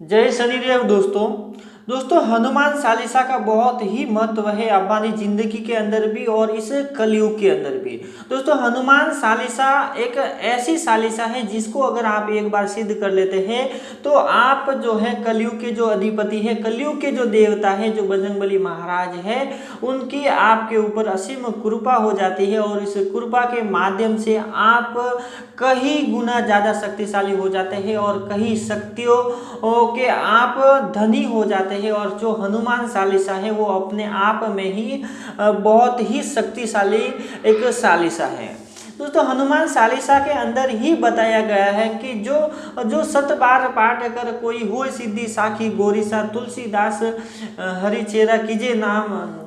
जय शनिदेव दोस्तों। हनुमान चालीसा का बहुत ही महत्व है हमारी जिंदगी के अंदर भी और इस कलयुग के अंदर भी। दोस्तों हनुमान चालीसा एक ऐसी चालीसा है जिसको अगर आप एक बार सिद्ध कर लेते हैं तो आप जो है कलयुग के जो अधिपति है, कलयुग के जो देवता है, जो बजरंगबली महाराज है, उनकी आपके ऊपर असीम कृपा हो जाती है और इस कृपा के माध्यम से आप कहीं गुना ज़्यादा शक्तिशाली हो जाते हैं और कहीं शक्तियों के आप धनी हो जाते हैं। और जो हनुमान चालीसा है वो अपने आप में ही बहुत ही शक्तिशाली एक चालीसा है। दोस्तों हनुमान चालीसा के अंदर ही बताया गया है कि जो 7 बार पाठ कर कोई हो सिद्धि साखी गोरीसा तुलसीदास हरिचेरा कीजे नाम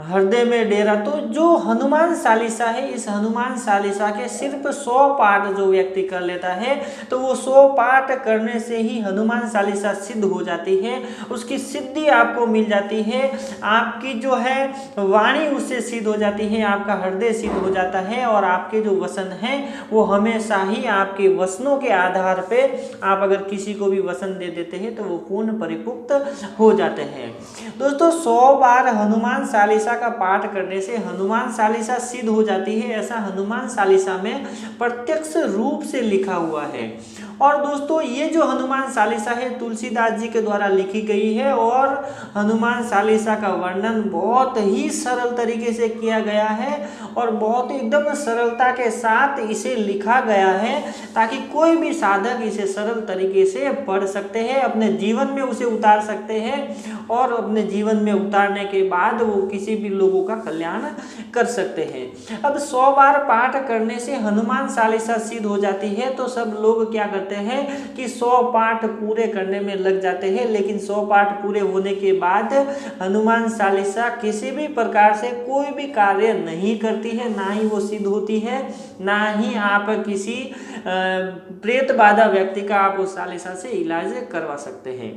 हृदय में डेरा। तो जो हनुमान चालीसा है, इस हनुमान चालीसा के सिर्फ 100 पाठ जो व्यक्ति कर लेता है तो वो 100 पाठ करने से ही हनुमान चालीसा सिद्ध हो जाती है, उसकी सिद्धि आपको मिल जाती है, आपकी जो है वाणी उससे सिद्ध हो जाती है, आपका हृदय सिद्ध हो जाता है और आपके जो वसन हैं वो हमेशा ही आपके वसनों के आधार पे आप अगर किसी को भी वसन दे देते हैं तो वो पूर्ण परिपुक्त हो जाते हैं। दोस्तों 100 बार हनुमान चालीसा का पाठ करने से हनुमान चालीसा सिद्ध हो जाती है, ऐसा हनुमान चालीसा में प्रत्यक्ष रूप से लिखा हुआ है। और दोस्तों ये जो हनुमान चालीसा है तुलसीदास जी के द्वारा लिखी गई है और हनुमान चालीसा का वर्णन बहुत ही सरल तरीके से किया गया है और बहुत एकदम सरलता के साथ इसे लिखा गया है ताकि कोई भी साधक इसे सरल तरीके से पढ़ सकते हैं, अपने जीवन में उसे उतार सकते हैं और अपने जीवन में उतारने के बाद वो किसी भी लोगों का कल्याण कर सकते हैं। अब 100 बार पाठ करने से हनुमान चालीसा सिद्ध हो जाती है तो सब लोग क्या करते हैं कि 100 पाठ पूरे करने में लग जाते हैं, लेकिन 100 पाठ पूरे होने के बाद हनुमान चालीसा किसी भी प्रकार से कोई भी कार्य नहीं करती है, ना ही वो सिद्ध होती है, ना ही आप किसी प्रेत बाधा व्यक्ति का आप उस चालीसा से इलाज करवा सकते हैं।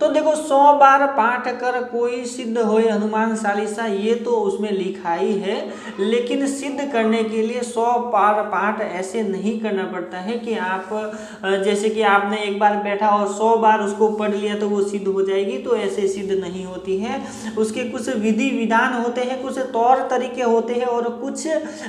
तो देखो 100 बार पाठ कर कोई सिद्ध होए हनुमान चालीसा, ये तो उसमें लिखा ही है, लेकिन सिद्ध करने के लिए 100 बार पाठ ऐसे नहीं करना पड़ता है कि आप जैसे कि आपने एक बार बैठा और 100 बार उसको पढ़ लिया तो वो सिद्ध हो जाएगी, तो ऐसे सिद्ध नहीं होती है। उसके कुछ विधि विधान होते हैं, कुछ तौर तरीके होते हैं और कुछ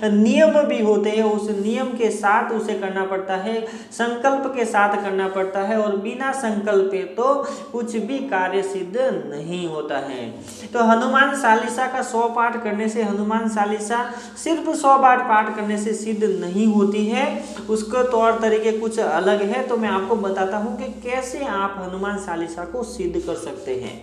नियम भी होते हैं, उस नियम के साथ उसे करना पड़ता है, संकल्प के साथ करना पड़ता है और बिना संकल्प तो कुछ भी कार्य सिद्ध नहीं होता है। तो हनुमान चालीसा का 100 पाठ करने से हनुमान चालीसा सिर्फ 100 बार पाठ करने से सिद्ध नहीं होती है, उसका तौर तरीके कुछ अलग है। तो मैं आपको बताता हूँ कि कैसे आप हनुमान चालीसा को सिद्ध कर सकते हैं।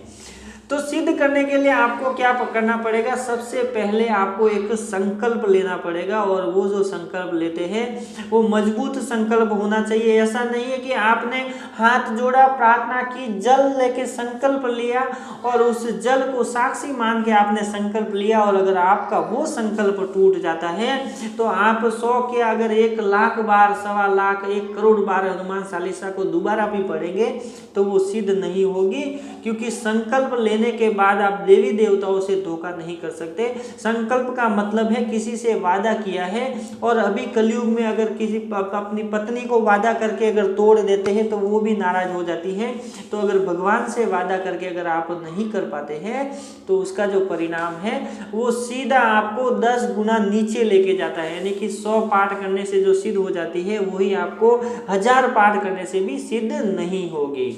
तो सिद्ध करने के लिए आपको क्या करना पड़ेगा, सबसे पहले आपको एक संकल्प लेना पड़ेगा और वो जो संकल्प लेते हैं वो मजबूत संकल्प होना चाहिए। ऐसा नहीं है कि आपने हाथ जोड़ा, प्रार्थना की, जल लेके संकल्प लिया और उस जल को साक्षी मान के आपने संकल्प लिया और अगर आपका वो संकल्प टूट जाता है तो आप 100 के अगर 1 लाख बार, 1.25 लाख, 1 करोड़ बार हनुमान चालीसा को दोबारा भी पढ़ेंगे तो वो सिद्ध नहीं होगी, क्योंकि संकल्प लेने के बाद आप देवी देवताओं से धोखा नहीं कर सकते। संकल्प का मतलब है किसी से वादा किया है और अभी कलयुग में अगर किसी अपनी पत्नी को वादा करके अगर तोड़ देते हैं तो वो भी नाराज हो जाती है। तो अगर भगवान से वादा करके अगर आप नहीं कर पाते हैं तो उसका जो परिणाम है वो सीधा आपको 10 गुना नीचे लेके जाता है, यानी कि 100 पाठ करने से जो सिद्ध हो जाती है वही आपको 1000 पाठ करने से भी सिद्ध नहीं होगी।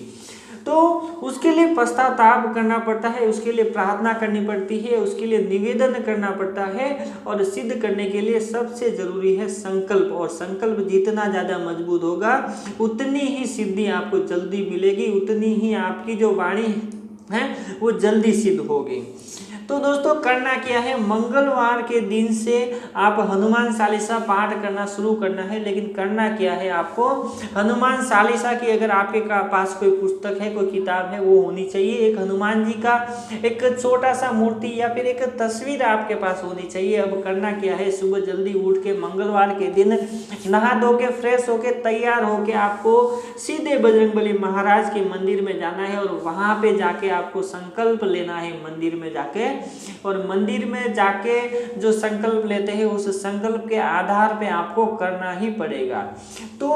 तो उसके लिए पश्चाताप करना पड़ता है, उसके लिए प्रार्थना करनी पड़ती है, उसके लिए निवेदन करना पड़ता है और सिद्ध करने के लिए सबसे जरूरी है संकल्प। और संकल्प जितना ज़्यादा मजबूत होगा उतनी ही सिद्धि आपको जल्दी मिलेगी, उतनी ही आपकी जो वाणी है वो जल्दी सिद्ध होगी। तो दोस्तों करना क्या है, मंगलवार के दिन से आप हनुमान चालीसा पाठ करना शुरू करना है। लेकिन करना क्या है, आपको हनुमान चालीसा की अगर आपके पास कोई पुस्तक है, कोई किताब है, वो होनी चाहिए। एक हनुमान जी का एक छोटा सा मूर्ति या फिर एक तस्वीर आपके पास होनी चाहिए। अब करना क्या है, सुबह जल्दी उठ के मंगलवार के दिन नहा धो के फ्रेश होके तैयार होके आपको सीधे बजरंगबली महाराज के मंदिर में जाना है और वहाँ पे जाके आपको संकल्प लेना है मंदिर में जाके। और मंदिर में जाके जो संकल्प लेते हैं उस संकल्प के आधार पे आपको करना ही पड़ेगा। तो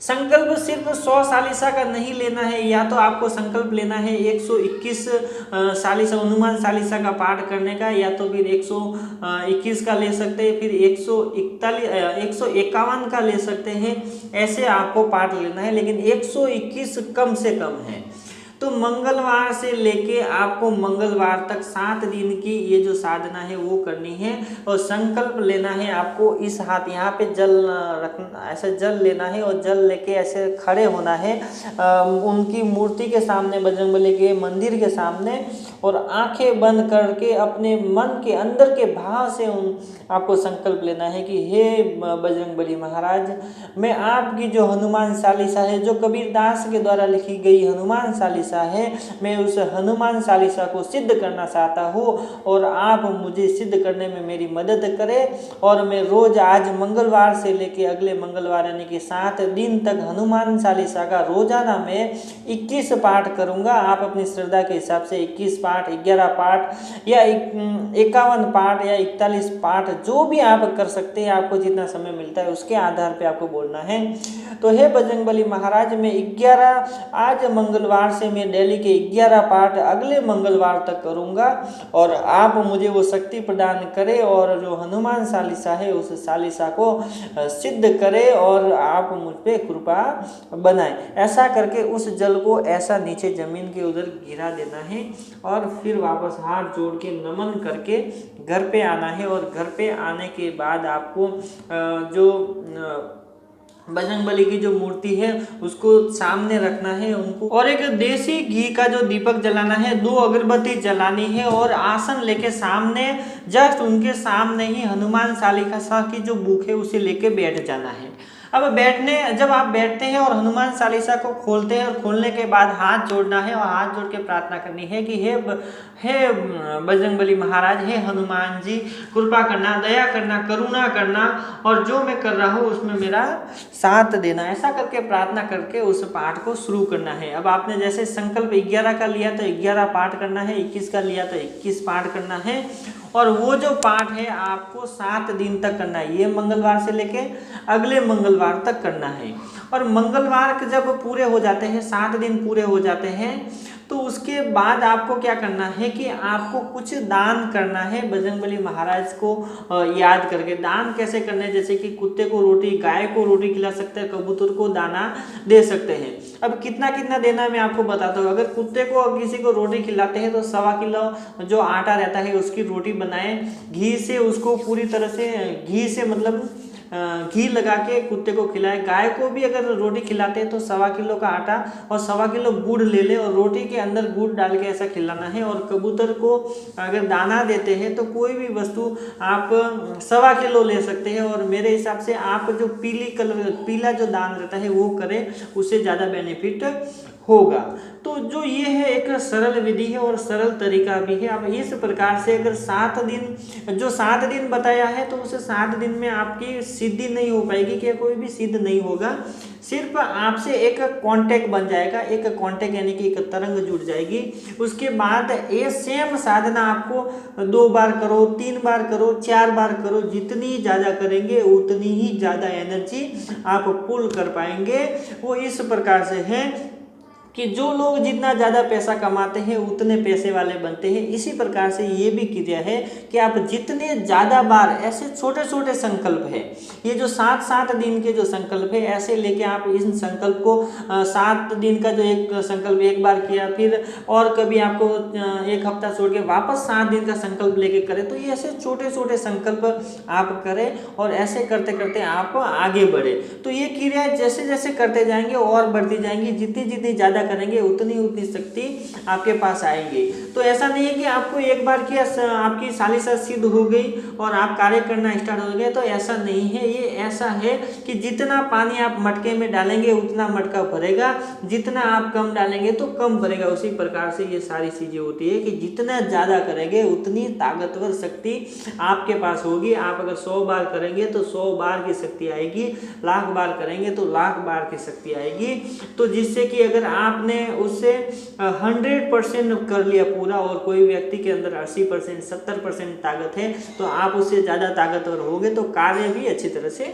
संकल्प सिर्फ 100 सालिसा का नहीं लेना है, या तो आपको संकल्प लेना है 121 सालिसा हनुमान चालीसा का पाठ करने का, या तो फिर 121 का ले सकते हैं, फिर 151 का ले सकते हैं। ऐसे आपको पाठ लेना है, लेकिन 121 कम से कम है। तो मंगलवार से लेके आपको मंगलवार तक 7 दिन की ये जो साधना है वो करनी है। और संकल्प लेना है आपको, इस हाथ यहाँ पे जल रखना, ऐसे जल लेना है और जल लेके ऐसे खड़े होना है उनकी मूर्ति के सामने, बजरंगबली के मंदिर के सामने, और आंखें बंद करके अपने मन के अंदर के भाव से आपको संकल्प लेना है कि हे बजरंगबली महाराज, मैं आपकी जो हनुमान चालीसा है, जो कबीरदास के द्वारा लिखी गई हनुमान चालीसा है, मैं उस हनुमान चालीसा को सिद्ध करना चाहता हूँ और आप मुझे सिद्ध करने में मेरी मदद करें। और मैं रोज आज मंगलवार से लेके अगले मंगलवार यानी कि 7 दिन तक हनुमान चालीसा का रोजाना मैं 21 पाठ करूँगा। आप अपनी श्रद्धा के हिसाब से 21 पाठ, 11 पाठ या 51 पाठ या 41 पाठ जो भी आप कर सकते हैं, आपको जितना समय मिलता है उसके आधार पे आपको बोलना है। तो हे बजरंगबली महाराज, मैं 11 आज मंगलवार से मैं डेली के 11 पाठ अगले मंगलवार तक करूँगा और आप मुझे वो शक्ति प्रदान करें और जो हनुमान चालीसा है उस चालीसा को सिद्ध करें और आप मुझ पे कृपा बनाएं। ऐसा करके उस जल को ऐसा नीचे जमीन के उधर गिरा देना है और फिर वापस हाथ जोड़ के नमन करके घर पे आना है। और घर पे आने के बाद आपको जो बजरंगबली की जो मूर्ति है उसको सामने रखना है उनको, और एक देसी घी का जो दीपक जलाना है, 2 अगरबत्ती जलानी है और आसन लेके सामने, जस्ट उनके सामने ही हनुमान चालीसा की जो बुक है उसे लेके बैठ जाना है। अब जब आप बैठते हैं और हनुमान चालीसा को खोलते हैं और खोलने के बाद हाथ जोड़ना है और हाथ जोड़ के प्रार्थना करनी है कि हे बजरंगबली महाराज, हे हनुमान जी, कृपा करना, दया करना, करुणा करना और जो मैं कर रहा हूँ उसमें मेरा साथ देना। ऐसा करके प्रार्थना करके उस पाठ को शुरू करना है। अब आपने जैसे संकल्प 11 का लिया तो 11 पाठ करना है, 21 का लिया तो 21 पाठ करना है और वो जो पाठ है आपको 7 दिन तक करना है। ये मंगलवार से लेके अगले मंगलवार तक करना है। और मंगलवार जब पूरे हो जाते हैं, 7 दिन पूरे हो जाते हैं, तो उसके बाद आपको क्या करना है कि आपको कुछ दान करना है बजरंगबली महाराज को याद करके। दान कैसे करना है? जैसे कि कुत्ते को रोटी, गाय को रोटी खिला सकते हैं, कबूतर को दाना दे सकते हैं। अब कितना कितना देना है मैं आपको बताता हूँ। अगर कुत्ते को किसी को रोटी खिलाते हैं तो 1.25 किलो जो आटा रहता है उसकी रोटी बनाएं, घी से उसको पूरी तरह से घी से मतलब घी लगा के कुत्ते को खिलाए। गाय को भी अगर रोटी खिलाते हैं तो 1.25 किलो का आटा और 1.25 किलो गुड़ ले ले और रोटी के अंदर गुड़ डाल के ऐसा खिलाना है। और कबूतर को अगर दाना देते हैं तो कोई भी वस्तु आप 1.25 किलो ले सकते हैं। और मेरे हिसाब से आप जो पीला जो दान रहता है वो करें, उससे ज़्यादा बेनिफिट होगा। तो जो ये है एक सरल विधि है और सरल तरीका भी है। अब इस प्रकार से अगर 7 दिन बताया है तो उस 7 दिन में आपकी सिद्धि नहीं हो पाएगी, कि कोई भी सिद्ध नहीं होगा। सिर्फ आपसे एक कांटेक्ट बन जाएगा, एक कांटेक्ट यानी कि एक तरंग जुड़ जाएगी। उसके बाद ये सेम साधना आपको 2 बार करो, 3 बार करो, 4 बार करो, जितनी ज़्यादा करेंगे उतनी ही ज़्यादा एनर्जी आप पुल कर पाएंगे। वो इस प्रकार से है कि जो लोग जितना ज़्यादा पैसा कमाते हैं उतने पैसे वाले बनते हैं। इसी प्रकार से ये भी क्रिया है कि आप जितने ज़्यादा बार ऐसे छोटे छोटे संकल्प है, ये जो 7 दिन के जो संकल्प है, ऐसे लेके आप इस संकल्प को 7 दिन का जो एक संकल्प एक बार किया, फिर और कभी आपको 1 हफ्ता छोड़ के वापस 7 दिन का संकल्प लेके करें। तो ये ऐसे छोटे छोटे संकल्प आप करें और ऐसे करते करते आप आगे बढ़े। तो ये क्रिया जैसे जैसे करते जाएंगे और बढ़ती जाएंगी। जितनी ज़्यादा करेंगे उतनी शक्ति आपके पास आएगी। तो ऐसा नहीं है कि आपको एक बार किया आपकी चालीसा सिद्ध हो गई और आप कार्य करना स्टार्ट हो गए, तो ऐसा नहीं है। ये ऐसा है कि जितना पानी आप मटके में डालेंगे उतना मटका भरेगा, जितना आप कम डालेंगे तो कम भरेगा। उसी प्रकार से ये सारी चीज़ें होती है कि जितना ज़्यादा करेंगे उतनी ताकतवर शक्ति आपके पास होगी। आप अगर 100 बार करेंगे तो 100 बार की शक्ति आएगी, 1,00,000 बार करेंगे तो 1,00,000 बार की शक्ति आएगी। तो जिससे कि अगर आपने उससे 100% कर लिया पूरा और कोई व्यक्ति के अंदर 80% 70% ताकत है तो आप उससे ज़्यादा ताकतवर होगे तो कार्य भी अच्छी तरह से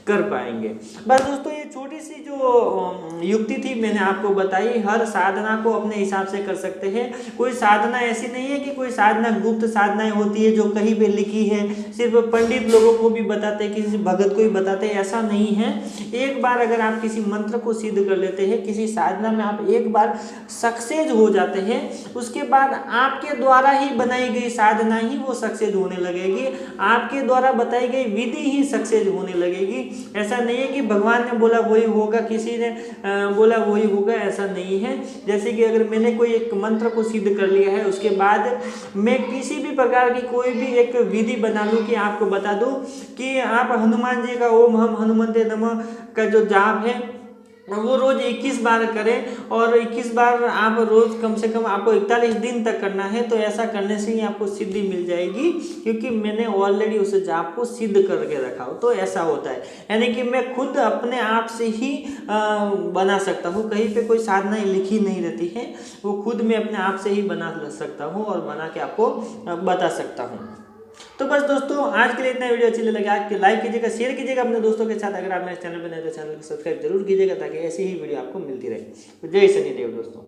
कर पाएंगे। बस दोस्तों ये छोटी सी जो युक्ति थी मैंने आपको बताई। हर साधना को अपने हिसाब से कर सकते हैं। कोई साधना ऐसी नहीं है कि कोई साधना गुप्त साधनाएं होती है जो कहीं पे लिखी है, सिर्फ पंडित लोगों को भी बताते हैं, किसी भगत को भी बताते हैं, ऐसा नहीं है। एक बार अगर आप किसी मंत्र को सिद्ध कर लेते हैं, किसी साधना में आप एक बार सक्सेस हो जाते हैं, उसके बाद आपके द्वारा ही बनाई गई साधना ही वो सक्सेस होने लगेगी, आपके द्वारा बताई गई विधि ही सक्सेस होने लगेगी। ऐसा नहीं है कि भगवान ने बोला वही होगा, किसी ने बोला वही होगा, ऐसा नहीं है। जैसे कि अगर मैंने कोई एक मंत्र को सिद्ध कर लिया है, उसके बाद मैं किसी भी प्रकार की कोई भी एक विधि बना लूँ कि आपको बता दूं कि आप हनुमान जी का ओम हम हनुमते नमः का जो जाप है वो रोज 21 बार करें, और 21 बार आप रोज कम से कम आपको 41 दिन तक करना है। तो ऐसा करने से ही आपको सिद्धि मिल जाएगी, क्योंकि मैंने ऑलरेडी उस जाप को सिद्ध करके रखा हो। तो ऐसा होता है, यानी कि मैं खुद अपने आप से ही बना सकता हूँ। कहीं पे कोई साधनाएं लिखी नहीं रहती है, वो खुद मैं अपने आप से ही बना सकता हूँ और बना के आपको बता सकता हूँ। तो बस दोस्तों आज के लिए इतना। वीडियो अच्छी लगे आपके लाइक कीजिएगा, शेयर कीजिएगा अपने दोस्तों के साथ। अगर आप मेरे चैनल पर नए तो चैनल को सब्सक्राइब जरूर कीजिएगा ताकि ऐसी ही वीडियो आपको मिलती रहे। तो जय शनिदेव दोस्तों।